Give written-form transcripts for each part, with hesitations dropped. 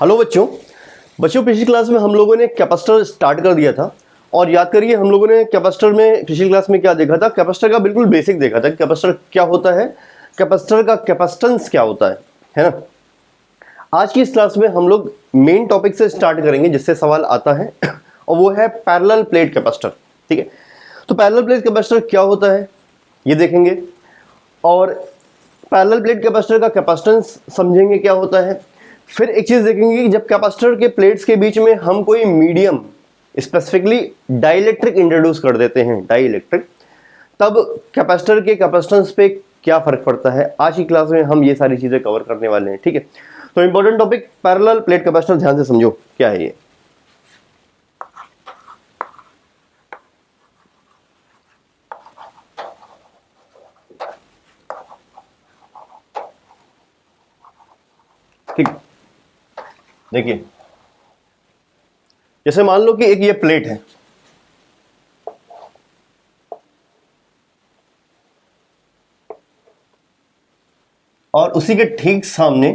Hello बच्चों पिछली class में हम लोगों ने कैपेसिटर स्टार्ट कर दिया था। और याद करिए हम लोगों ने कैपेसिटर में पिछली क्लास में क्या देखा था, कैपेसिटर का बिल्कुल बेसिक देखा था। कैपेसिटर क्या होता है, कैपेसिटर का कैपेसिटेंस क्या होता है ना। आज की इस क्लास में हम लोग मेन टॉपिक से स्टार्ट करेंगे जिससे सवाल आता है और वो है पैरेलल प्लेट कैपेसिटर। ठीक है, तो पैरेलल प्लेट कैपेसिटर क्या होता है ये देखेंगे और पैरेलल प्लेट कैपेसिटर का कैपेसिटेंस समझेंगे क्या होता है। फिर एक चीज देखेंगे कि जब कैपेसिटर के प्लेट्स के बीच में हम कोई मीडियम स्पेसिफिकली डाइलेक्ट्रिक इंट्रोड्यूस कर देते हैं, डाइलेक्ट्रिक, तब कैपेसिटर के कैपेसिटेंस पे क्या फर्क पड़ता है। आज की क्लास में हम ये सारी चीजें कवर करने वाले हैं। ठीक है, तो important topic parallel plate capacitor, ध्यान से समझो क्या है ये। ठीक, देखिए जैसे मान लो कि एक ये प्लेट है और उसी के ठीक सामने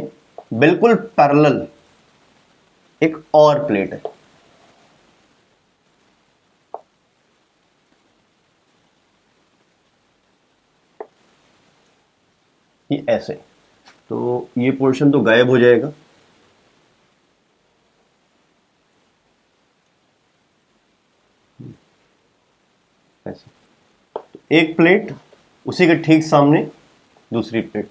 बिल्कुल पैरेलल एक और प्लेट है। ये ऐसे, तो ये पोर्शन तो गायब हो जाएगा। ऐसे तो एक प्लेट, उसी के ठीक सामने दूसरी प्लेट।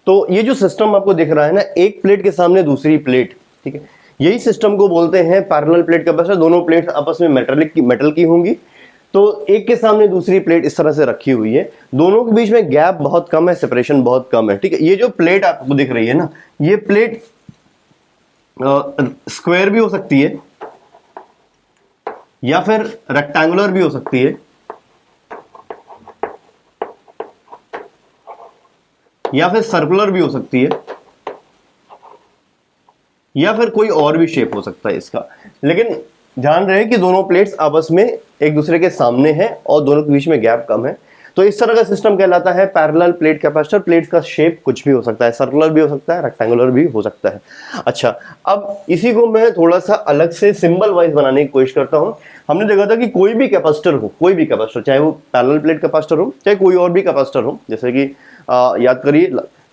तो ये जो सिस्टम आपको दिख रहा है ना, एक प्लेट के सामने दूसरी प्लेट, ठीक है, यही सिस्टम को बोलते हैं पैरेलल प्लेट कैपेसिटर। दोनों प्लेट आपस में मेटल की होंगी, तो एक के सामने दूसरी प्लेट इस तरह से रखी हुई है, दोनों के बीच में गैप बहुत कम है, सेपरेशन बहुत कम है। ठीक है, ये जो प्लेट आपको दिख रही है ना, ये प्लेट स्क्वायर भी हो सकती है या फिर रेक्टेंगुलर भी हो सकती है या फिर सर्कुलर भी हो सकती है या फिर कोई और भी शेप हो सकता है इसका। लेकिन ध्यान रहे कि दोनों प्लेट्स आपस में एक दूसरे के सामने हैं और दोनों के बीच में गैप कम है, तो इस तरह का सिस्टम कहलाता है पैरेलल प्लेट कैपेसिटर। प्लेट का शेप कुछ भी हो सकता है, सर्कुलर भी हो सकता है, रेक्टेंगुलर भी हो सकता है। अच्छा, अब इसी को मैं थोड़ा सा अलग से सिंबल वाइज बनाने की कोशिश करता हूं। हमने देखा था कि कोई भी कैपेसिटर हो, कोई भी कैपेसिटर, चाहे वो पैरेलल प्लेट कैपेसिटर हो चाहे कोई और भी कैपेसिटर हो, जैसे कि याद करिए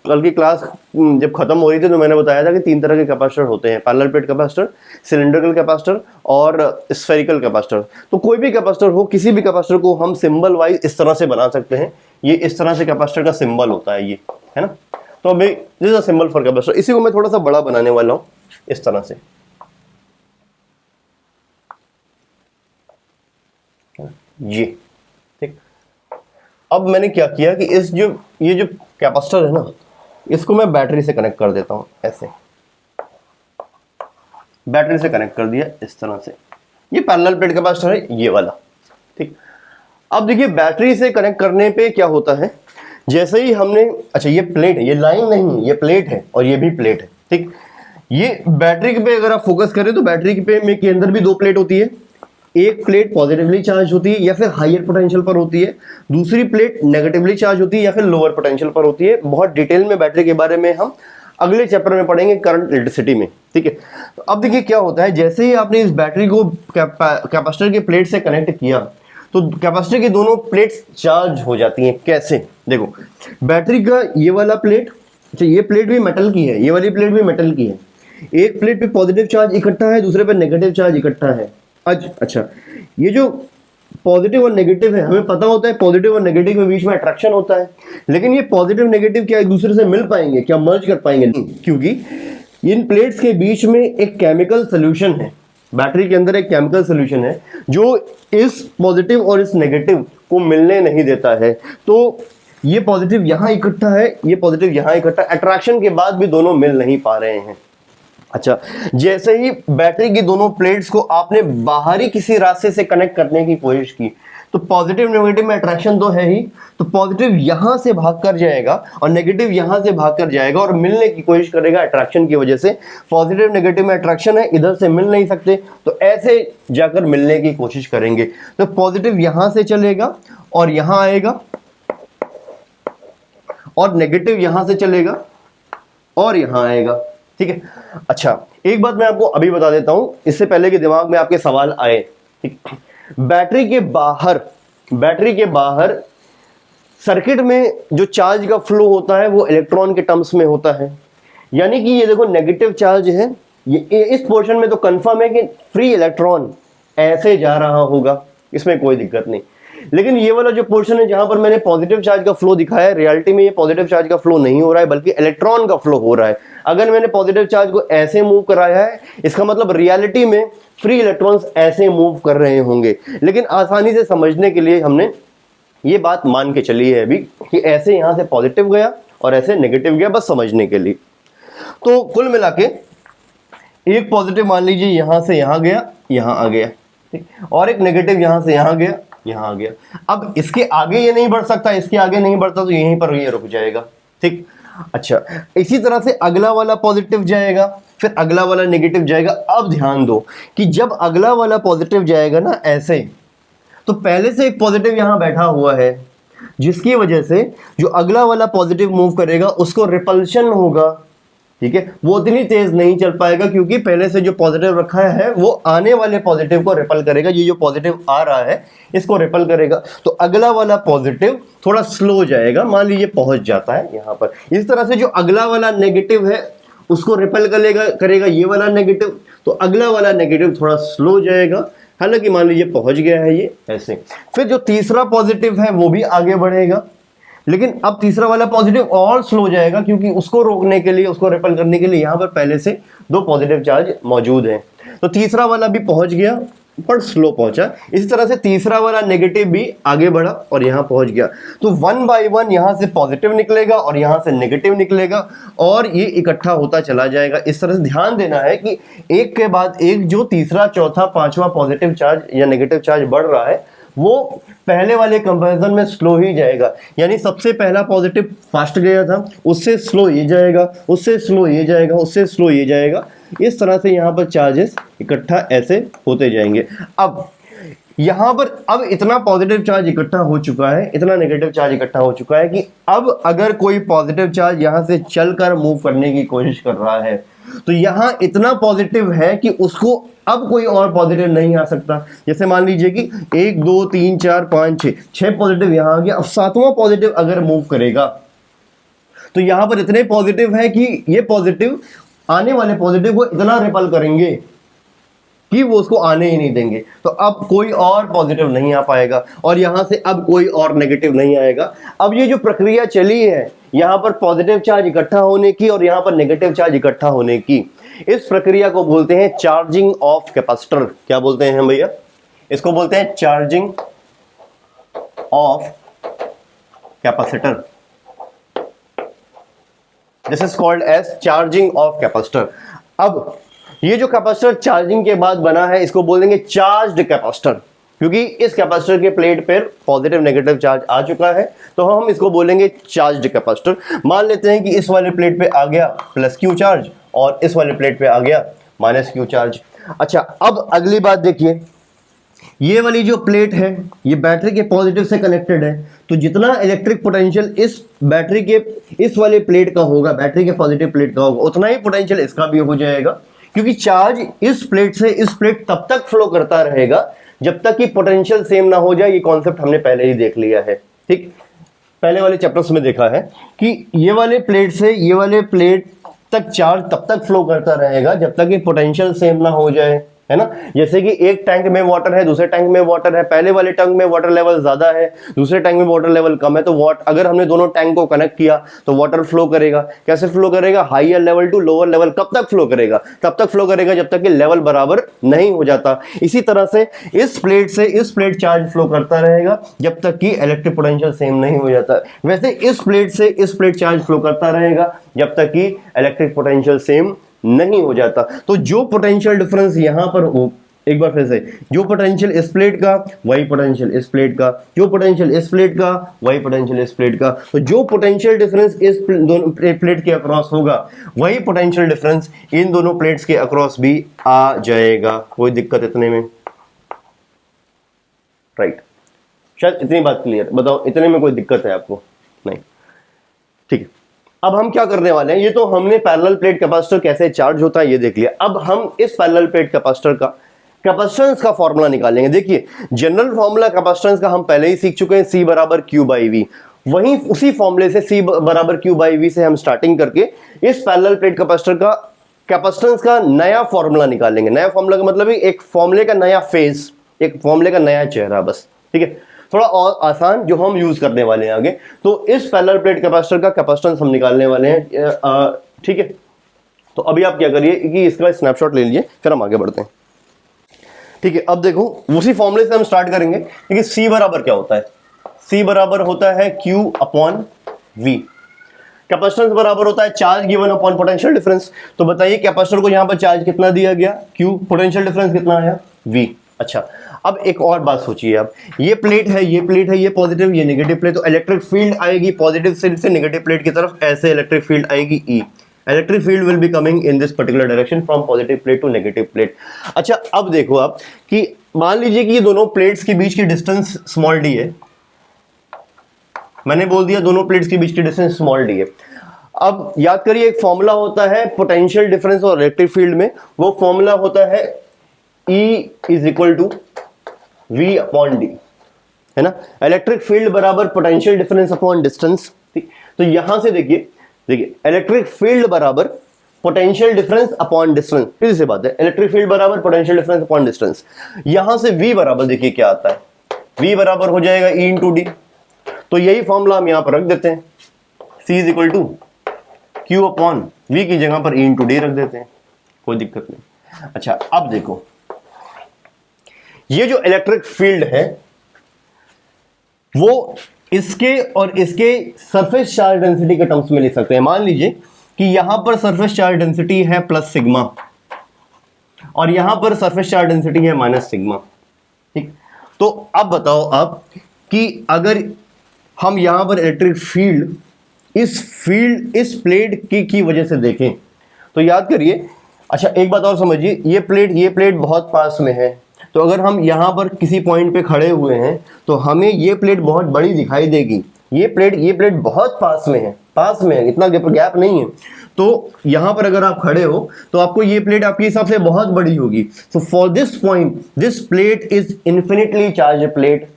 कल की क्लास जब खत्म हो रही थी तो मैंने बताया था कि तीन तरह के कैपेसिटर होते हैं, parallel plate capacitor, cylindrical capacitor और स्फेरिकल कैपेसिटर। तो कोई भी कैपेसिटर हो, किसी भी कैपेसिटर को हम सिंबल वाइज इस तरह से बना सकते हैं। ये इस तरह से कैपेसिटर का सिंबल होता है, ये है ना। तो अभी this is a symbol for capacitor. इसी को मैं थोड़ा सा बड़ा बनाने वाला हूं इस तरह से, ये ठीक। अब मैंने क्या किया कि ये जो कैपेसिटर है ना, इसको मैं बैटरी से कनेक्ट कर देता हूं। ऐसे बैटरी से कनेक्ट कर दिया इस तरह से। ये पैरेलल प्लेट कैपेसिटर है ये वाला, ठीक। अब देखिए बैटरी से कनेक्ट करने पे क्या होता है, जैसे ही हमने, अच्छा ये प्लेट है, ये लाइन नहीं, ये प्लेट है और ये भी प्लेट है, ठीक। ये बैटरी पे अगर आप फोकस करें तो बैटरी के अंदर भी दो प्लेट होती है। एक प्लेट पॉजिटिवली चार्ज होती है या फिर हायर पोटेंशियल पर होती है, दूसरी प्लेट नेगेटिवली चार्ज होती है या फिर लोअर पोटेंशियल पर होती है। बहुत डिटेल में बैटरी के बारे में हम अगले चैप्टर में पढ़ेंगे, करंट इलेक्ट्रिसिटी में, ठीक है। तो अब देखिए क्या होता है, जैसे ही आपने इस बैटरी को कैपेसिटर के प्लेट से कनेक्ट किया तो कैपेसिटर की दोनों प्लेट्स चार्ज हो जाती हैं। कैसे, देखो बैटरी का ये वाला प्लेट, अच्छा ये प्लेट भी मेटल की है, ये वाली प्लेट भी मेटल की है। एक प्लेट पे पॉजिटिव चार्ज इकट्ठा है, दूसरे पे नेगेटिव चार्ज इकट्ठा है। अच्छा, ये जो पॉजिटिव और नेगेटिव है, हमें पता होता है पॉजिटिव और नेगेटिव के बीच में अट्रैक्शन होता है, लेकिन ये पॉजिटिव नेगेटिव क्या एक दूसरे से मिल पाएंगे, क्या मर्ज कर पाएंगे? क्योंकि इन प्लेट्स के बीच में एक केमिकल सोल्यूशन है, बैटरी के अंदर एक केमिकल सोल्यूशन है जो इस पॉजिटिव और इस नेगेटिव को मिलने नहीं देता है। तो ये पॉजिटिव यहां इकट्ठा है, ये पॉजिटिव यहां इकट्ठा, अट्रैक्शन के बाद भी दोनों मिल नहीं पा रहे हैं। अच्छा, जैसे ही बैटरी की दोनों प्लेट्स को आपने बाहरी किसी रास्ते से कनेक्ट करने की कोशिश की तो पॉजिटिव नेगेटिव में अट्रैक्शन तो है ही, तो पॉजिटिव यहां से भाग कर जाएगा और नेगेटिव यहां से भाग कर जाएगा और मिलने की कोशिश करेगा अट्रैक्शन की वजह से। पॉजिटिव नेगेटिव में अट्रैक्शन है, इधर से मिल नहीं सकते, तो ऐसे जाकर मिलने की कोशिश करेंगे। तो पॉजिटिव यहां से चलेगा और यहां आएगा और नेगेटिव यहां से चलेगा और यहां आएगा, ठीक है। अच्छा, एक बात मैं आपको अभी बता देता हूं, इससे पहले कि दिमाग में आपके सवाल आए, ठीक। बैटरी के बाहर सर्किट में जो चार्ज का फ्लो होता है वो इलेक्ट्रॉन के टर्म्स में होता है। यानी कि ये देखो नेगेटिव चार्ज है, ये इस पोर्शन में तो कंफर्म है कि फ्री इलेक्ट्रॉन ऐसे जा रहा होगा, इसमें कोई दिक्कत नहीं। लेकिन ये वाला जो पोर्शन है जहां पर मैंने पॉजिटिव चार्ज का फ्लो दिखाया है, रियलिटी में ये पॉजिटिव चार्ज का फ्लो नहीं हो रहा है बल्कि इलेक्ट्रॉन का फ्लो हो रहा है। अगर मैंने पॉजिटिव चार्ज को ऐसे मूव कराया है, इसका मतलब रियलिटी में फ्री इलेक्ट्रॉन्स ऐसे मूव कर रहे होंगे। लेकिन आसानी से समझने के लिए हमने ये बात मान के चली है अभी कि ऐसे यहां से पॉजिटिव गया और ऐसे नेगेटिव गया, बस समझने के लिए। तो कुल मिला के एक पॉजिटिव मान लीजिए यहां से यहां गया, यहां आ गया, ठीक, और एक नेगेटिव यहां से यहां गया, यहां आ गया। अब इसके आगे ये नहीं बढ़ सकता, इसके आगे नहीं बढ़ता, तो यहीं पर ये रुक जाएगा, ठीक। अच्छा, इसी तरह से अगला वाला पॉजिटिव जाएगा, फिर अगला वाला नेगेटिव जाएगा। अब ध्यान दो कि जब अगला वाला पॉजिटिव जाएगा ना ऐसे, तो पहले से एक पॉजिटिव यहां बैठा हुआ है, जिसकी वजह से जो अगला वाला पॉजिटिव मूव करेगा उसको रिपल्शन होगा, ठीक है। वो उतनी तेज नहीं चल पाएगा क्योंकि पहले से जो पॉजिटिव रखा है वो आने वाले पॉजिटिव को रिपल करेगा। ये जो पॉजिटिव आ रहा है इसको रिपल करेगा, तो अगला वाला पॉजिटिव थोड़ा स्लो जाएगा, मान लीजिए पहुंच जाता है यहां पर। इस तरह से जो अगला वाला नेगेटिव है उसको रिपल करेगा ये वाला नेगेटिव, तो अगला वाला नेगेटिव थोड़ा स्लो जाएगा, हालांकि मान लीजिए पहुंच गया है ये ऐसे। फिर जो तीसरा पॉजिटिव है वो भी आगे बढ़ेगा, लेकिन अब तीसरा वाला पॉजिटिव और स्लो जाएगा क्योंकि उसको रोकने के लिए, उसको रिपल करने के लिए यहां पर पहले से दो पॉजिटिव चार्ज मौजूद हैं। तो तीसरा वाला भी पहुंच गया पर स्लो पहुंचा। इसी तरह से तीसरा वाला नेगेटिव भी आगे बढ़ा और यहां पहुंच गया। तो वन बाय वन यहां से पॉजिटिव निकलेगा और यहां से नेगेटिव निकलेगा और ये इकट्ठा होता चला जाएगा। इस तरह से ध्यान देना है कि एक के बाद एक जो तीसरा, चौथा, पांचवा पॉजिटिव चार्ज या नेगेटिव चार्ज बढ़ रहा है वो पहले वाले कंपैरिजन में स्लो ही जाएगा। यानी सबसे पहला पॉजिटिव फास्ट गया था, उससे स्लो ये जाएगा, उससे स्लो ये जाएगा, उससे स्लो ये जाएगा। इस तरह से यहाँ पर चार्जेस इकट्ठा ऐसे होते जाएंगे। अब यहाँ पर अब इतना पॉजिटिव चार्ज इकट्ठा हो चुका है, इतना नेगेटिव चार्ज इकट्ठा हो चुका है कि अब अगर कोई पॉजिटिव चार्ज यहाँ से चलकर मूव करने की कोशिश कर रहा है तो यहाँ इतना पॉजिटिव है कि उसको अब कोई और पॉजिटिव नहीं आ सकता। जैसे मान लीजिए कि 1 2 3 4 5 6 पॉजिटिव यहाँ आ गया। अब सातवां पॉजिटिव अगर मूव करेगा तो यहाँ पर इतने पॉजिटिव है कि ये पॉजिटिव आने वाले पॉजिटिव को इतना रिपल करेंगे कि वो उसको आने ही नहीं देंगे। तो अब कोई और पॉजिटिव नहीं आ पाएगा और यहां से अब कोई और नेगेटिव नहीं आएगा। अब ये जो प्रक्रिया चली है यहां पर पॉजिटिव चार्ज इकट्ठा होने की और यहां पर नेगेटिव चार्ज इकट्ठा होने की, इस प्रक्रिया को बोलते हैं चार्जिंग ऑफ कैपेसिटर। क्या बोलते हैं हम भैया? इसको बोलते हैं charging of capacitor. This is called as charging of capacitor. अब ये जो कैपेसिटर चार्जिंग के बाद बना है इसको बोल देंगे चार्ज्ड कैपेसिटर, क्योंकि इस कैपेसिटर के प्लेट पर पॉजिटिव नेगेटिव चार्ज आ चुका है तो हम इसको बोलेंगे चार्ज्ड कैपेसिटर। मान लेते हैं कि इस वाले प्लेट पे आ गया प्लस क्यू चार्ज और इस वाले प्लेट पे आ गया माइनस क्यू चार्ज। अच्छा, अब अगली बात देखिए, ये वाली जो प्लेट है ये बैटरी के पॉजिटिव से कनेक्टेड है, तो जितना इलेक्ट्रिक पोटेंशियल इस बैटरी के इस वाले प्लेट का होगा, बैटरी के पॉजिटिव प्लेट का होगा, उतना ही पोटेंशियल इसका भी हो जाएगा, क्योंकि चार्ज इस प्लेट से इस प्लेट तब तक फ्लो करता रहेगा जब तक कि पोटेंशियल सेम ना हो जाए। ये कॉन्सेप्ट हमने पहले ही देख लिया है, ठीक, पहले वाले चैप्टर्स में देखा है कि ये वाले प्लेट से ये वाले प्लेट तक चार्ज तब तक फ्लो करता रहेगा जब तक कि पोटेंशियल सेम ना हो जाए, है ना। जैसे कि एक टैंक में वाटर है, दूसरे टैंक में वाटर है, पहले वाले टैंक में वाटर लेवल ज्यादा है, दूसरे टैंक में वाटर लेवल कम है, तो अगर हमने दोनों टैंक को कनेक्ट किया तो वाटर फ्लो करेगा। कैसे फ्लो करेगा? Higher level to lower level. कब तक फ्लो करेगा? तब तक फ्लो करेगा जब तक कि लेवल बराबर नहीं हो जाता। इसी तरह से इस प्लेट से इस प्लेट चार्ज फ्लो करता रहेगा जब तक कि इलेक्ट्रिक पोटेंशियल सेम नहीं हो जाता। वैसे इस प्लेट से इस प्लेट चार्ज फ्लो करता रहेगा जब तक कि इलेक्ट्रिक पोटेंशियल सेम नहीं हो जाता। तो जो पोटेंशियल डिफरेंस यहां पर हो, एक बार फिर से, जो पोटेंशियल इस प्लेट का वही पोटेंशियल इस प्लेट का, जो पोटेंशियल इस प्लेट का वही पोटेंशियल इस प्लेट का, तो जो पोटेंशियल डिफरेंस इस दोनों प्लेट के अक्रॉस होगा वही पोटेंशियल डिफरेंस इन दोनों प्लेट्स के अक्रॉस भी आ जाएगा। कोई दिक्कत इतने में? राइट, शायद इतनी बात क्लियर। बताओ, इतने में कोई दिक्कत है आपको? नहीं, ठीक है। अब हम क्या करने वाले हैं, ये तो हमने पैरेलल प्लेट कैपेसिटर कैसे चार्ज होता है ये देख लिया। अब हम इस पैरेलल प्लेट कैपेसिटर का कैपेसिटेंस का फॉर्मूला निकालेंगे। देखिए जनरल फॉर्मूला कैपेसिटेंस का हम पहले ही सीख चुके हैं, C बराबर Q बाई V। वहीं उसी फॉर्मूले से C बराबर Q बाई V से हम स्टार्टिंग करके इस पैरेलल प्लेट कैपेसिटर का कैपेसिटेंस का नया फॉर्मूला निकालेंगे। नया फॉर्मूला का मतलब एक फॉर्मूले का नया फेज, एक फॉर्मूले का नया चेहरा, बस ठीक है, थोड़ा और आसान जो हम यूज करने वाले हैं आगे। तो इस पैरेलल प्लेट कैपेसिटर का कैपेसिटेंस हम निकालने वाले हैं, ठीक है। तो अभी आप क्या करिए कि इसका स्नैपशॉट ले लीजिए, फिर हम आगे बढ़ते हैं, ठीक है। अब देखो उसी फॉर्मूले से हम स्टार्ट करेंगे कि C बराबर क्या होता है। C बराबर होता है Q अपॉन V। कैपेसिटेंस बराबर होता है charge given upon potential difference. तो बताइए कैपेसिटर को यहां पर चार्ज कितना दिया गया Q, पोटेंशियल डिफरेंस कितना आया V। अच्छा, अब एक और बात सोचिए आप, ये प्लेट है, ये प्लेट है, ये पॉजिटिव ये नेगेटिव प्लेट, तो इलेक्ट्रिक फील्ड आएगी पॉजिटिव साइड से नेगेटिव प्लेट की तरफ, ऐसे इलेक्ट्रिक फील्ड आएगी E। Electric field will be coming in this particular direction from positive plate to negative plate. अच्छा, अब देखो आप कि मान लीजिए कि ये दोनों प्लेट्स के बीच की डिस्टेंस स्मॉल d है। मैंने बोल दिया दोनों प्लेट्स के बीच की डिस्टेंस स्मॉल d है। अब याद करिए एक फॉर्मूला होता है पोटेंशियल डिफरेंस और इलेक्ट्रिक फील्ड में, वो फॉर्मूला होता है E is equal to V upon d, है ना। इलेक्ट्रिक फील्ड बराबर पोटेंशियल डिफरेंस अपॉन डिस्टेंस। तो यहां से देखिए इलेक्ट्रिक फील्ड बराबर पोटेंशियल डिफरेंस अपॉन डिस्टेंस, सीधी सी बात है, इलेक्ट्रिक फील्ड बराबर पोटेंशियल डिफरेंस अपॉन डिस्टेंस। यहां से V बराबर देखिए क्या आता है, V बराबर हो जाएगा E इंटू डी। तो यही फॉर्मूला हम यहां पर रख देते हैं, C is equal to Q upon V की जगह पर E इंटू डी रख देते हैं, कोई दिक्कत नहीं। अच्छा, अब देखो ये जो इलेक्ट्रिक फील्ड है वो इसके और इसके सरफेस चार्ज डेंसिटी के टर्म्स में लिख सकते हैं। मान लीजिए कि यहां पर सरफेस चार्ज डेंसिटी है प्लस सिग्मा और यहां पर सरफेस चार्ज डेंसिटी है माइनस सिग्मा, ठीक। तो अब बताओ आप कि अगर हम यहां पर इलेक्ट्रिक फील्ड इस प्लेट की वजह से देखें तो याद करिए। अच्छा, एक बात और समझिए, ये प्लेट बहुत पास में है, तो अगर हम यहाँ पर किसी पॉइंट पे खड़े हुए हैं तो हमें ये प्लेट बहुत बड़ी दिखाई देगी। ये प्लेट बहुत पास में है, इतना गैप नहीं है। तो यहाँ पर अगर आप खड़े हो तो आपको ये प्लेट आपके हिसाब से बहुत बड़ी होगी। So for this point this plate is infinitely charge plate,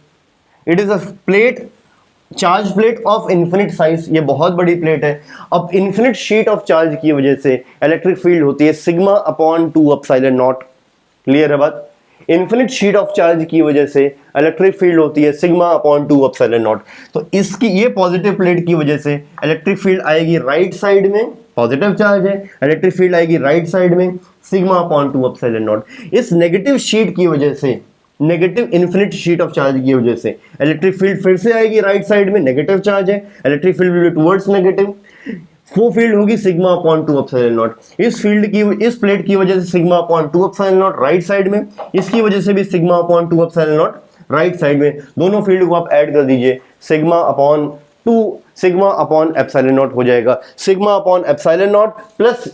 it is a plate charge plate of infinite size, ये बहुत बड़ी प्लेट है। अब इन्फिनिट शीट ऑफ चार्ज की वजह से इलेक्ट्रिक फील्ड होती है sigma upon 2 epsilon not. Clear है बात? इन्फिनिट शीट ऑफ चार्ज की वजह से इलेक्ट्रिक फील्ड होती है सिग्मा अपॉन 2 एप्सिलॉन नॉट। तो इसकी ये पॉजिटिव प्लेट की वजह से इलेक्ट्रिक फील्ड आएगी राइट साइड में, पॉजिटिव चार्ज है, इलेक्ट्रिक फील्ड आएगी राइट साइड में सिग्मा अपॉन 2 एप्सिलॉन नॉट। इस नेगेटिव शीट की वजह से, negative infinite sheet of charge की वजह से इलेक्ट्रिक फील्ड फिर से आएगी राइट साइड में, नेगेटिव चार्ज है, electric field will be towards negative, वो फील्ड होगी सिग्मा अपॉन 2 एप्सिलॉन नॉट। इस प्लेट की वजह से sigma upon 2 epsilon not right side में, इसकी वजह से भी sigma upon 2 epsilon not right side में। दोनों फील्ड को आप ऐड कर दीजिए, सिग्मा अपॉन एप्सिलॉन नॉट हो जाएगा। Sigma upon epsilon not plus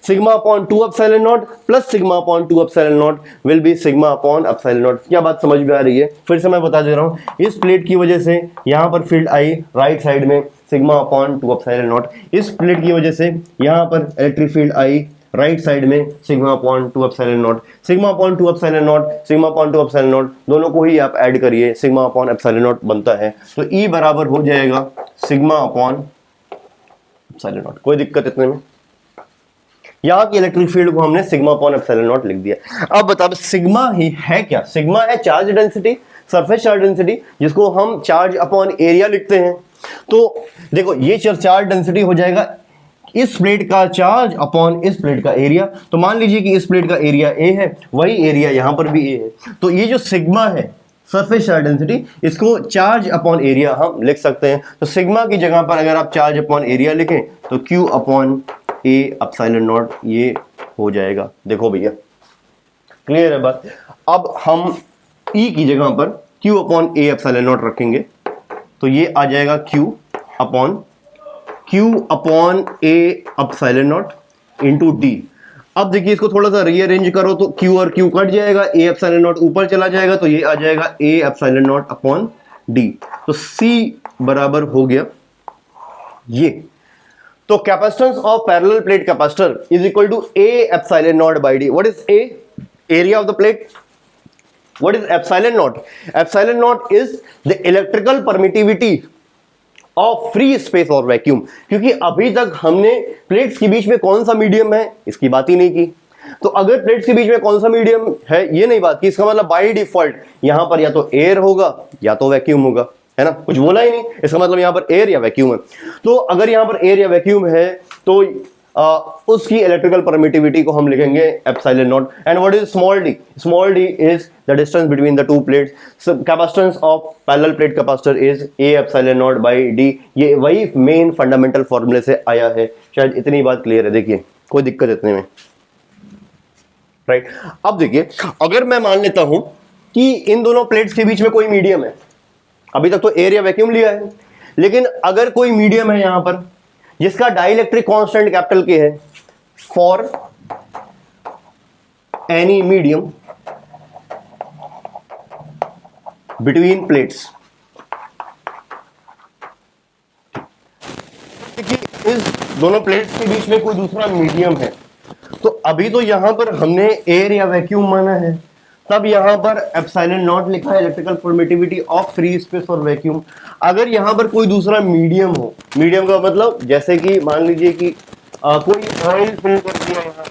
sigma upon 2 epsilon not plus sigma upon 2 epsilon not will be sigma upon epsilon not. क्या बात समझ में आ रही है? फिर से मैं बता दे रहा हूं, इस प्लेट की वजह से यहां पर फील्ड आई राइट साइड में सिग्मा अपॉन 2 एप्सिलॉन नॉट, इस प्लेट की वजह से यहां पर electric field I right side में sigma upon 2 epsilon not. Sigma upon 2 epsilon not, sigma upon 2 epsilon not, दोनों को ही आप ऐड करिए, सिग्मा अपॉन एप्सिलॉन नॉट बनता है। तो E बराबर हो जाएगा सिग्मा अपॉन एप्सिलॉन नॉट। कोई दिक्कत इतने में? यहाँ की इलेक्ट्रिक फील्ड को हमने सिग्मा अपॉन एप्सिलॉन नॉट लिख दिया। अब बताओ सिग्मा ही है क्या? सिग्मा है charge density, surface charge density, जिसको हम चार्ज अपॉन एरिया लिखते हैं। तो देखो ये चार्ज डेंसिटी हो जाएगा इस प्लेट का चार्ज अपॉन इस प्लेट का एरिया। तो मान लीजिए कि इस प्लेट का एरिया A है, वही एरिया यहाँ पर भी A है। तो ये जो सिग्मा है सरफेस चार्ज डेंसिटी, इसको चार्ज अपॉन एरिया हम लिख सकते हैं। तो सिग्मा की जगह पर अगर आप चार्ज अपॉन एरिया लिखें तो Q upon A epsilon not ये हो जाएगा। देखो भैया क्लियर है बात? अब हम E की जगह पर Q upon A epsilon not रखेंगे तो ये आ जाएगा Q upon A epsilon not into D। अब देखिए इसको थोड़ा सा रीअरेंज करो तो Q और Q कट जाएगा, A एप्सिलॉन नॉट ऊपर चला जाएगा तो ये आ जाएगा A epsilon naught upon D। तो C बराबर हो गया ये। तो capacitance of parallel plate capacitor is equal to A epsilon naught by d. What is A? Area of the plate. What is epsilon naught? Epsilon naught is the electrical permittivity of free space और vacuum. क्योंकि अभी तक हमने plates के बीच में कौन सा medium है इसकी बात ही नहीं की. तो अगर प्लेट्स के बीच में कौन सा मीडियम है ये नहीं बात की, इसका मतलब बाय डिफॉल्ट यहां पर या तो एयर होगा या तो वैक्यूम होगा, है ना. कुछ बोला ही नहीं, इसका मतलब यहां पर एयर या वैक्यूम है. तो अगर यहां पर एयर या वैक्यूम है तो उसकी इलेक्ट्रिकल परमिटिविटी को हम लिखेंगे epsilon naught. And what is small d? Small d is the distance between the two plates. Capacitance of parallel plate capacitor is A epsilon naught by d. ये वही main fundamental फॉर्मूले से आया है. शायद इतनी बात क्लियर है. देखिए कोई दिक्कत इतने में, राइट. अब देखिए अगर मैं मान लेता हूं कि इन दोनों प्लेट्स के बीच में कोई मीडियम है, अभी तक तो एयर या वैक्यूम लिया है, लेकिन अगर कोई मीडियम है यहां पर जिसका डाइलेक्ट्रिक कांस्टेंट कैपिटल के है, for any medium between plates. इस दोनों प्लेट्स के बीच में कोई दूसरा मीडियम है, तो अभी तो यहां पर हमने एयर या वैक्यूम माना है, तब यहां पर एप्सिलॉन नॉट लिखा है electrical permittivity of free space और वैक्यूम. अगर यहां पर कोई दूसरा मीडियम हो, मीडियम का मतलब जैसे कि मान लीजिए कि कोई ऑयल फिल कर दिया यहां पर,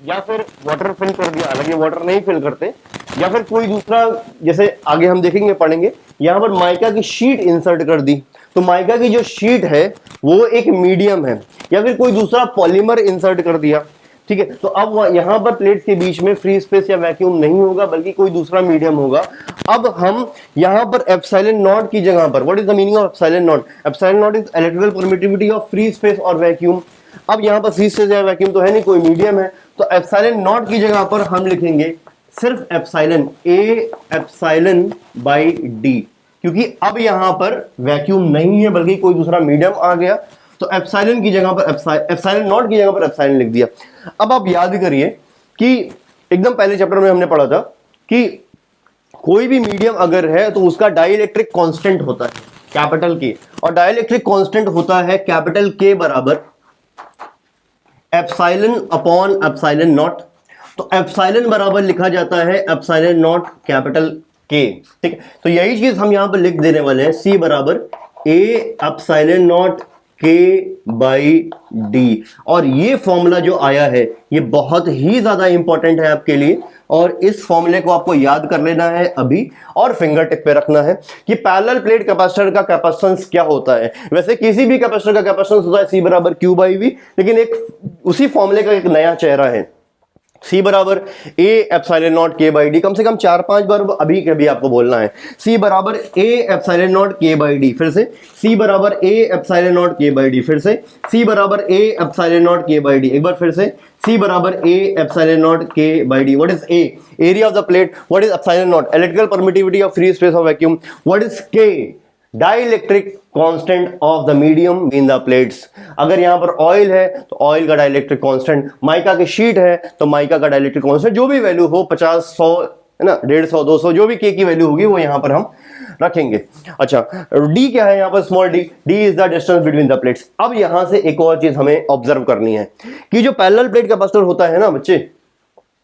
या फिर वाटर फिल कर दिया, हालांकि वाटर नहीं फिल करते, या फिर कोई दूसरा, जैसे आगे हम देखेंगे पढ़ेंगे, यहां पर माइका की शीट इंसर्ट कर दी, तो माइका की जो शीट है वो एक मीडियम है, या फिर कोई दूसरा पॉलीमर इंसर्ट कर दिया, ठीक है. तो अब यहां पर प्लेट्स के बीच में फ्री स्पेस या वैक्यूम नहीं होगा बल्कि कोई दूसरा मीडियम होगा. अब हम यहां पर एप्सिलॉन नॉट की जगह पर, what is the meaning of epsilon naught? Epsilon naught is electrical permittivity of free space और वैक्यूम. अब यहां पर फ्री स्पेस या वैक्यूम तो है नहीं, कोई मीडियम है, तो एप्सिलॉन नॉट की जगह पर हम लिखेंगे सिर्फ epsilon, A epsilon bye D, क्योंकि अब यहां पर वैक्यूम नहीं है बल्कि कोई दूसरा मीडियम आ गया, तो एप्सिलॉन की जगह पर एप्सिलॉन नॉट की जगह पर एप्सिलॉन लिख दिया. अब आप याद करिए कि एकदम पहले चैप्टर में हमने पढ़ा था कि कोई भी मीडियम अगर है तो उसका डाइलेक्ट्रिक कांस्टेंट होता है कैपिटल के, और डाइलेक्ट्रिक कांस्टेंट होता है कैपिटल के बराबर एप्सिलॉन अपॉन एप्सिलॉन नॉट. तो एप्सिलॉन बराबर लिखा जाता है एप्सिलॉन नॉट कैपिटल के, ठीक है. तो यही चीज हम यहां पर लिख देने वाले हैं, सी बराबर A epsilon naught K by D. और ये फॉर्मूला जो आया है ये बहुत ही ज्यादा इंपॉर्टेंट है आपके लिए, और इस फॉर्मूले को आपको याद कर लेना है अभी और फिंगर टिप पे रखना है कि पैरेलल प्लेट कैपेसिटर का कैपेसिटेंस क्या होता है. वैसे किसी भी कैपेसिटर का कैपेसिटेंस होता है सी बराबर क्यू बाई वी, लेकिन एक उसी फॉर्मूले का एक नया चेहरा है, सी बराबर A epsilon naught K by D. कम से कम 4-5 बार अभी कभी आपको बोलना है, सी बराबर A epsilon naught K by D, फिर से सी बराबर A epsilon naught K by D, फिर से सी बराबर A epsilon naught K by D, एक बार फिर से सी बराबर A epsilon naught K by D. What is A? Area of the plate. What is epsilon naught? Electrical permittivity of free space of vacuum. What is K? Dielectric constant of the medium in the plates. अगर यहां पर oil है तो oil का dielectric constant, mica की sheet है तो mica का डाइलेक्ट्रिक कांस्टेंट, जो भी वैल्यू हो 50, 100 है ना, 150, 200, जो भी के की वैल्यू होगी वो यहां पर हम रखेंगे. अच्छा, डी क्या है यहां पर? Small D. D is the distance between the plates. अब यहां से एक और चीज हमें ऑब्जर्व करनी है कि जो पैरेलल प्लेट कैपेसिटर होता है ना बच्चे,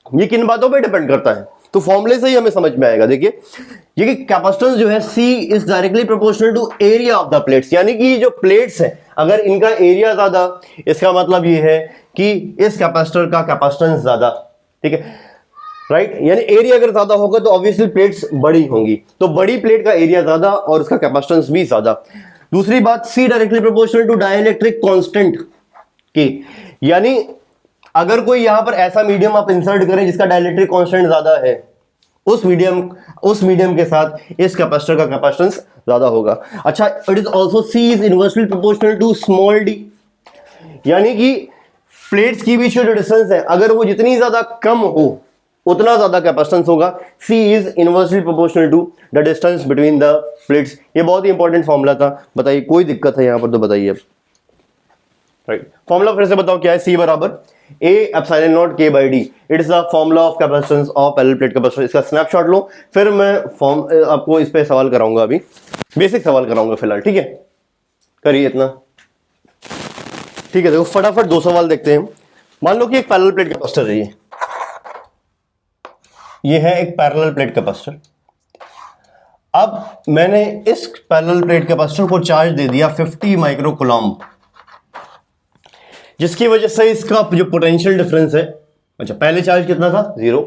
ये किन बातों पर डिपेंड करता है, तो फॉर्मूले से ही हमें समझ में आएगा. देखिए ये कैपेसिटेंस जो है C is directly proportional to area of the plates, यानी कि जो प्लेट्स है अगर इनका एरिया ज्यादा, इसका मतलब ये है कि इस कैपेसिटर का कैपेसिटेंस ज्यादा, ठीक है, राइट. यानी एरिया अगर ज्यादा होगा तो ऑब्वियसली प्लेट्स बड़ी होंगी, तो बड़ी प्लेट का एरिया ज्यादा और उसका कैपेसिटेंस भी ज्यादा. दूसरी बात, C directly proportional to dielectric constant की, यानी अगर कोई यहां पर ऐसा मीडियम आप इंसर्ट करें जिसका डाइलेक्ट्रिक कांस्टेंट ज्यादा है, उस मीडियम के साथ इस कैपेसिटर का कैपेसिटेंस ज्यादा होगा. अच्छा, it is also C is inversely proportional to small d, यानी कि प्लेट्स के बीच जो डिस्टेंस है अगर वो जितनी ज्यादा कम हो उतना ज्यादा कैपेसिटेंस होगा. C is inversely proportional to the distance between the plates. ये बहुत ही इंपॉर्टेंट फॉर्मूला था. बताइए कोई दिक्कत है यहां पर तो बताइए, राइट. फॉर्मूला फिर से बताओ क्या है? C बराबर A epsilon naught K by D. It is the formula of capacitance of parallel plate capacitor. इसका स्नैपशॉट लो, फिर मैं आपको इस पे सवाल कराऊंगा, अभी बेसिक सवाल कराऊंगा फिलहाल, ठीक है. करिए इतना. ठीक है, देखो फटाफट दो सवाल देखते हैं। मान लो कि एक पैरेलल प्लेट कैपेसिटर है, ये है एक पैरेलल प्लेट कैपेसिटर। अब मैंने इस पैरेलल प्लेट कैपेसिटर को चार्ज दे दिया 50 माइक्रो कूलम्ब, जिसकी वजह से इसका जो पोटेंशियल डिफरेंस है, अच्छा पहले चार्ज कितना था 0,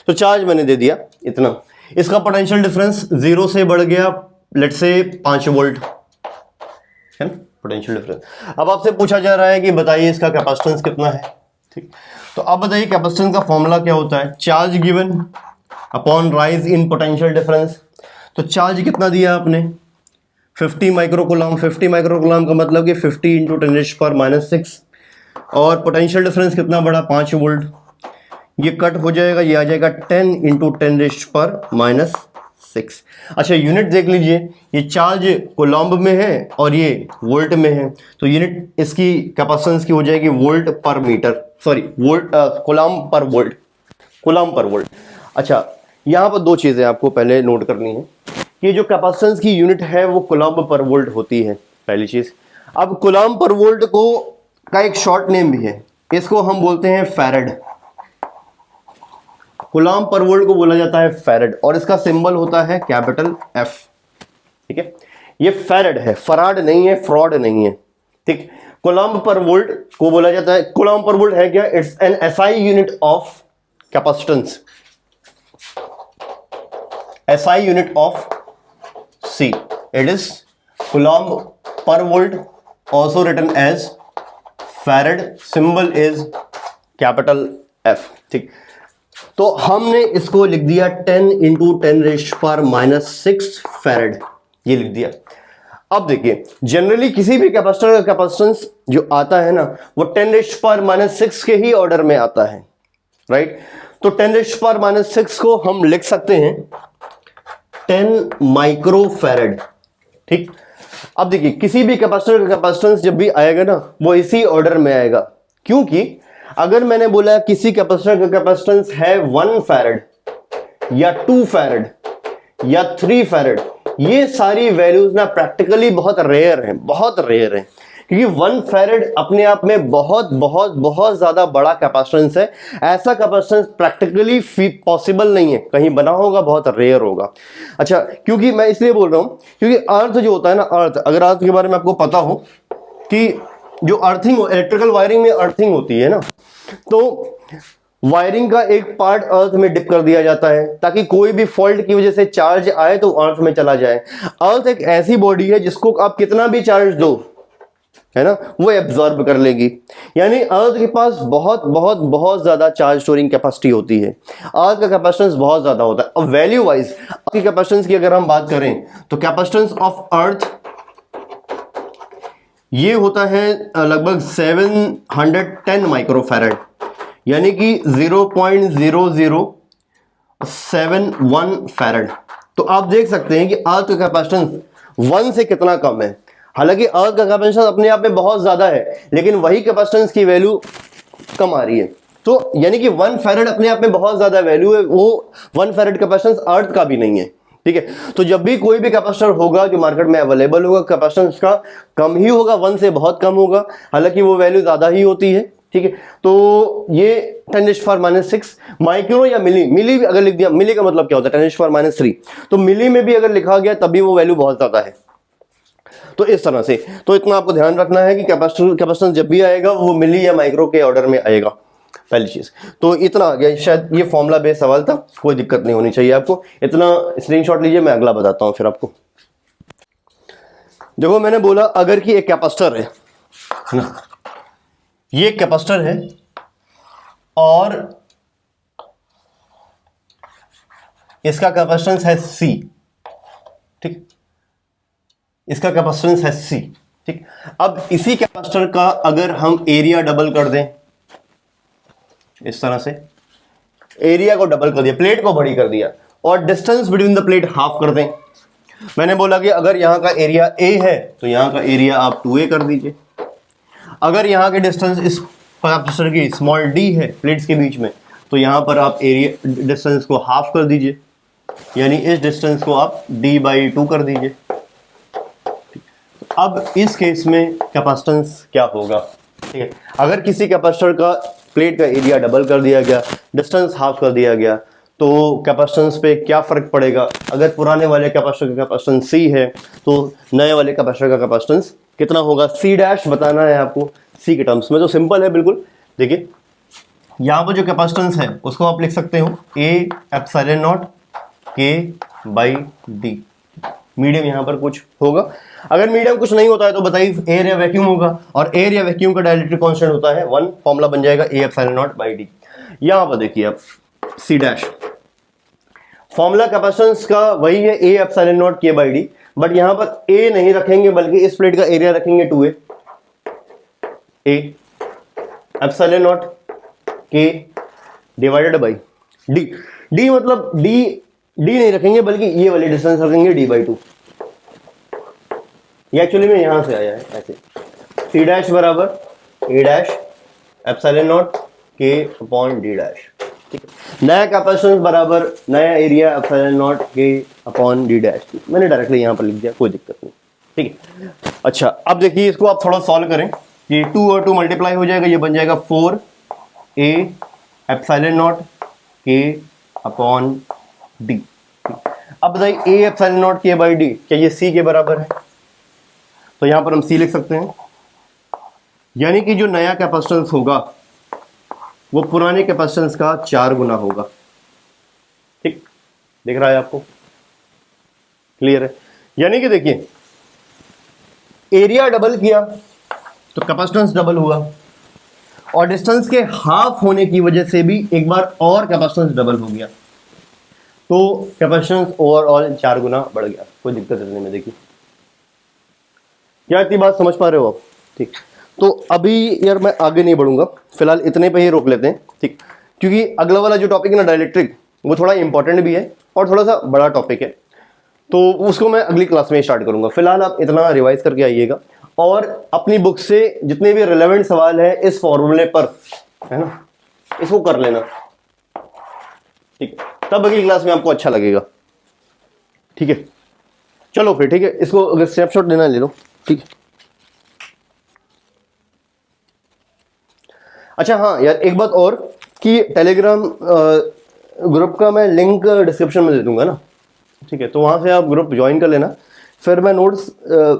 तो चार्ज मैंने दे दिया इतना, इसका पोटेंशियल डिफरेंस 0 से बढ़ गया लेट से 5 वोल्ट है ना पोटेंशियल डिफरेंस। अब आपसे पूछा जा रहा है कि बताइए इसका कैपेसिटेंस कितना है। ठीक, तो अब बताइए कैपेसिटेंस का फॉर्मूला क्या होता है, charge given upon rise in potential difference. तो चार्ज कितना दिया आपने 50 माइक्रोकूलम्ब, 50 माइक्रोकूलम्ब का मतलब कि 50 इंटू 10⁻⁶, और पोटेंशियल डिफरेंस कितना बड़ा 5 वोल्ट, ये कट हो जाएगा, ये आ जाएगा 10 इंटू 10⁻⁶। अच्छा यूनिट देख लीजिए, ये चार्ज कूलम्ब में है और ये वोल्ट में है, तो यूनिट इसकी कैपेसिटेंस की हो जाएगी वोल्ट पर मीटर, सॉरी वोल्ट कूलम्ब पर वोल्ट, कूलम्ब पर वोल्ट। अच्छा यहाँ पर दो चीज़ें आपको पहले नोट करनी है कि जो कैपेसिटेंस की यूनिट है वो कूलम्ब पर वोल्ट होती है, पहली चीज़। अब कूलम्ब पर वोल्ट को का एक शॉर्ट नेम भी है, इसको हम बोलते हैं फैरड। कूलम्ब पर वोल्ट को बोला जाता है फैरड, और इसका सिंबल होता है कैपिटल F। ठीक है, ये फैरड है, फराड नहीं है, फ्रॉड नहीं है। ठीक, कूलम्ब पर वोल्ट को बोला जाता है, कूलम्ब पर वोल्ट है क्या, it's an SI unit of capacitance, SI unit of C, it is coulomb per volt, also written as farad, symbol is capital F। ठीक, तो हमने इसको लिख दिया 10 इंटू 10⁻⁶ फैरड, ये लिख दिया। अब देखिए जनरली किसी भी कैपेसिटर का कैपेसिटेंस जो आता है ना वो 10⁻⁶ के ही ऑर्डर में आता है, राइट। तो 10⁻⁶ को हम लिख सकते हैं 10 माइक्रो फैरड। ठीक, अब देखिए किसी भी कैपेसिटर का कैपेसिटेंस जब भी आएगा ना वो इसी ऑर्डर में आएगा, क्योंकि अगर मैंने बोला किसी कैपेसिटर का कैपेसिटेंस है 1 फैरड या 2 फैरड या 3 फैरड, ये सारी वैल्यूज ना प्रैक्टिकली बहुत रेयर हैं, बहुत रेयर हैं, क्योंकि 1 फैरड अपने आप में बहुत बहुत बहुत ज्यादा बड़ा कैपेसिटेंस है। ऐसा कैपेसिटेंस प्रैक्टिकली पॉसिबल नहीं है, कहीं बना होगा, बहुत रेयर होगा। अच्छा, क्योंकि मैं इसलिए बोल रहा हूं क्योंकि अर्थ जो होता है ना, अर्थ, अगर अर्थ के बारे में आपको पता हो कि जो अर्थिंग, इलेक्ट्रिकल वायरिंग में अर्थिंग होती है ना, तो वायरिंग का एक पार्ट अर्थ में डिप कर दिया जाता है ताकि कोई भी फॉल्ट की वजह से चार्ज आए तो अर्थ में चला जाए। अर्थ एक ऐसी बॉडी है जिसको आप कितना भी चार्ज दो, है ना, वो एब्जॉर्ब कर लेगी। यानी अर्थ के पास बहुत बहुत बहुत ज्यादा चार्ज स्टोरिंग कैपेसिटी होती है, अर्थ का कैपेसिटेंस बहुत ज्यादा होता है। अब वैल्यू वाइज की कैपेसिटेंस की अगर हम बात करें तो कैपेसिटेंस ऑफ अर्थ ये होता है लगभग 710 माइक्रोफैरड, यानी कि 0.0071 फैरड। तो आप देख सकते हैं कि अर्थ का कैपेसिटेंस 1 से कितना कम है। हालांकि अर्थ का कैपेसिटेंस अपने आप में बहुत ज्यादा है, लेकिन वही कैपेसिटेंस की वैल्यू कम आ रही है। तो यानी कि 1 फैरड अपने आप में बहुत ज्यादा वैल्यू है, वो 1 फैरड कैपेसिटेंस अर्थ का भी नहीं है। ठीक है, तो जब भी कोई भी कैपेसिटर होगा जो मार्केट में अवेलेबल होगा, कैपेसिटेंस का कम ही होगा, 1 से बहुत कम होगा, हालांकि वो वैल्यू ज्यादा ही होती है। ठीक है, तो ये 10⁻⁶ माइक्रो या मिली, मिली अगर लिख दिया, मिली का मतलब क्या होता है 10⁻3, तो मिली में भी अगर लिखा गया तभी वो वैल्यू बहुत ज्यादा है। तो इस तरह से, तो इतना आपको ध्यान रखना है कि कैपेसिटेंस जब भी आएगा वो मिली या माइक्रो के ऑर्डर में आएगा, पहली चीज। तो इतना आ गया, शायद ये फॉर्मूला बेस्ड सवाल था, कोई दिक्कत नहीं होनी चाहिए आपको। इतना स्क्रीनशॉट लीजिए, मैं अगला बताता हूं फिर आपको। देखो मैंने बोला अगर कि एक कैपेसिटर है ना, ये कैपेसिटर है और इसका कैपेसिटेंस है C। ठीक, इसका कैपेसिटेंस है C। ठीक, अब इसी कैपेसिटर का अगर हम एरिया डबल कर दें, इस तरह से एरिया को डबल कर दिया, प्लेट को बड़ी कर दिया, और distance between the plate half कर दें। मैंने बोला कि अगर यहां का एरिया A है तो यहां का एरिया आप 2A कर दीजिए। अगर यहाँ के डिस्टेंस इस कैपेसिटर की स्मॉल d है प्लेट्स के बीच में, तो यहाँ पर आप एरिया डिस्टेंस को हाफ कर दीजिए, यानी इस डिस्टेंस को आप d/2 कर दीजिए। अब इस केस में कैपेसिटेंस क्या होगा, ठीक है। अगर किसी कैपेसिटर का प्लेट का एरिया डबल कर दिया गया, डिस्टेंस हाफ कर दिया गया, तो कैपेसिटेंस पे क्या फर्क पड़ेगा? अगर पुराने वाले कैपेसिटर का कैपेसिटेंस C है तो नए वाले कैपेसिटर का कैपेसिटेंस कितना होगा? C डैश बताना है आपको C के टर्म्स में। तो सिंपल है बिल्कुल। देखिए यहाँ पर जो कैपेसिटेंस है उसको आप लिख सकते हो A epsilon not K by D। Medium यहाँ पर कुछ होगा। अगर मीडियम कुछ नहीं होता है तो बताइए एयर या वैक्यूम होगा, और एयर या वैक्यूम का डाइलेक्ट्रिक कांस्टेंट होता है 1, फॉर्मूला बन जाएगा A epsilon not by D। यहाँ पर देखिए आप C डैश फॉर्मूला कैपेसिटेंस का वही है A epsilon not K by D, but यहाँ पर A नहीं रखेंगे बल्कि इस प्लेट का एरिया रखेंगे 2A A epsilon not K divided by D। D मतलब D नहीं रखेंगे बल्कि ये वाली डिस्टेंस रखेंगे D बाई 2। ये एक्चुअली में यहां से आया है ऐसे। C डैश बराबर A dash epsilon not K upon D dash. ठीक है। नया कैपेसिटेंस बराबर नया area epsilon not K upon D dash. मैंने डायरेक्टली यहां पर लिख दिया, कोई दिक्कत नहीं। ठीक है। अच्छा अब देखिए इसको आप थोड़ा सॉल्व करें। ये 2 और 2 मल्टीप्लाई हो जाएगा, ये बन जाएगा 4A epsilon not K upon D। अब बताइए A epsilon not K by D क्या ये C के बराबर है? तो यहां पर हम C लिख सकते हैं, यानी कि जो नया कैपेसिटेंस होगा वो पुराने कैपेसिटेंस का 4 गुना होगा। ठीक दिख रहा है आपको? क्लियर है? यानी कि देखिए एरिया डबल किया तो कैपेसिटेंस डबल हुआ, और डिस्टेंस के हाफ होने की वजह से भी एक बार और कैपेसिटेंस डबल हो गया, तो कैपेसिटेंस ओवरऑल 4 गुना बढ़ गया। कोई दिक्कत नहीं में। देखिए क्या इतनी बात समझ पा रहे हो आप? ठीक। तो अभी यार मैं आगे नहीं बढ़ूंगा, फिलहाल इतने पे ही रोक लेते हैं। ठीक, क्योंकि अगला वाला जो टॉपिक है ना डाइलेक्ट्रिक, वो थोड़ा इंपॉर्टेंट भी है और थोड़ा सा बड़ा टॉपिक है, तो उसको मैं अगली क्लास में स्टार्ट करूंगा। फिलहाल आप इतना रिवाइज करके आइएगा, और अपनी बुक से जितने भी रिलेवेंट सवाल है इस फॉर्मूले पर, है ना, इसको कर लेना। ठीक है, तब अगली क्लास में आपको अच्छा लगेगा। ठीक है, चलो फिर। ठीक है, इसको अगर स्नैपशॉट लेना ले लो। ठीक है। अच्छा हाँ यार, एक बात और कि टेलीग्राम ग्रुप का मैं लिंक डिस्क्रिप्शन में दे दूंगा ना। ठीक है, तो वहां से आप ग्रुप ज्वाइन कर लेना, फिर मैं नोट्स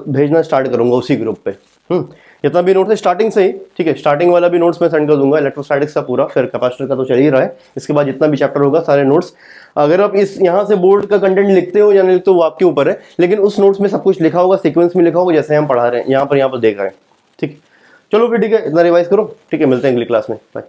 भेजना स्टार्ट करूंगा उसी ग्रुप पे। जितना भी नोट्स है स्टार्टिंग से ही, ठीक है, स्टार्टिंग वाला भी नोट्स मैं सेंड कर दूंगा, इलेक्ट्रोस्टैटिक्स का पूरा, फिर कैपेसिटर का तो चल ही रहा है, इसके बाद जितना भी चैप्टर होगा सारे नोट्स। अगर आप इस यहाँ से बोर्ड का कंटेंट लिखते हो या नहीं लिखते हो वो आपके ऊपर है, लेकिन उस नोट्स में सब कुछ लिखा होगा, सीक्वेंस में लिखा होगा जैसे हम पढ़ा रहे हैं, यहाँ पर देख रहे हैं। ठीक, चलो फिर ठीक है, इतना रिवाइज करो। ठीक है, मिलते हैं अगली क्लास में। बाय।